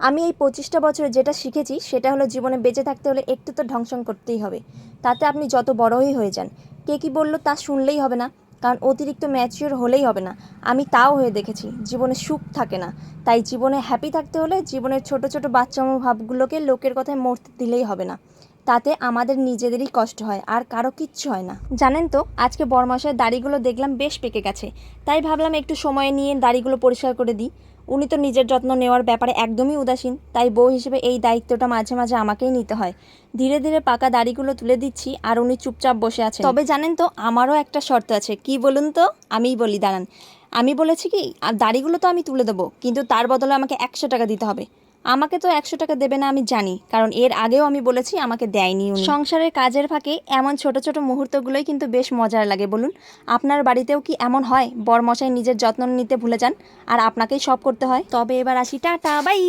আমি এই 25টা বছরে যেটা শিখেছি সেটা হলো জীবনে বেঁচে থাকতে হলে একটু তো ঢংসং করতেই হবে। তাতে আপনি যত বড়ই হয়ে যান, কে কী বললো তা শুনলেই হবে না, কারণ অতিরিক্ত ম্যাচিওর হলেই হবে না। আমি তাও হয়ে দেখেছি জীবনে সুখ থাকে না। তাই জীবনে হ্যাপি থাকতে হলে জীবনের ছোট ছোট বাচ্চামো ভাবগুলোকে লোকের কথায় মরতে দিলেই হবে না। তাতে আমাদের নিজেদেরই কষ্ট হয়, আর কারো কিচ্ছু হয় না। জানেন তো, আজকে বরমশাইয়ের দাড়িগুলো দেখলাম বেশ পেকে গেছে, তাই ভাবলাম একটু সময় নিয়ে দাড়িগুলো পরিষ্কার করে দিই। উনি তো নিজের যত্ন নেওয়ার ব্যাপারে একদমই উদাসীন, তাই বউ হিসেবে এই দায়িত্বটা মাঝে মাঝে আমাকেই নিতে হয়। ধীরে ধীরে পাকা দাড়িগুলো তুলে দিচ্ছি, আর উনি চুপচাপ বসে আছেন। তবে জানেন তো, আমারও একটা শর্ত আছে। কি বলুন তো? আমিই বলি, দাঁড়ান। আমি বলেছি কি, আর দাড়িগুলো তো আমি তুলে দেবো, কিন্তু তার বদলে আমাকে 100 টাকা দিতে হবে। আমাকে তো 100 টাকা দেবে না আমি জানি, কারণ এর আগেও আমি বলেছি আমাকে দেয়নি উনি। সংসারের কাজের ফাঁকে এমন ছোট ছোট মুহূর্তগুলোই কিন্তু বেশ মজার লাগে, বলুন। আপনার বাড়িতেও কি এমন হয় বরমশাই নিজের যত্ন নিতে ভুলে যান আর আপনাকেই সব করতে হয়? তবে এবার আসি, টাটা বাই।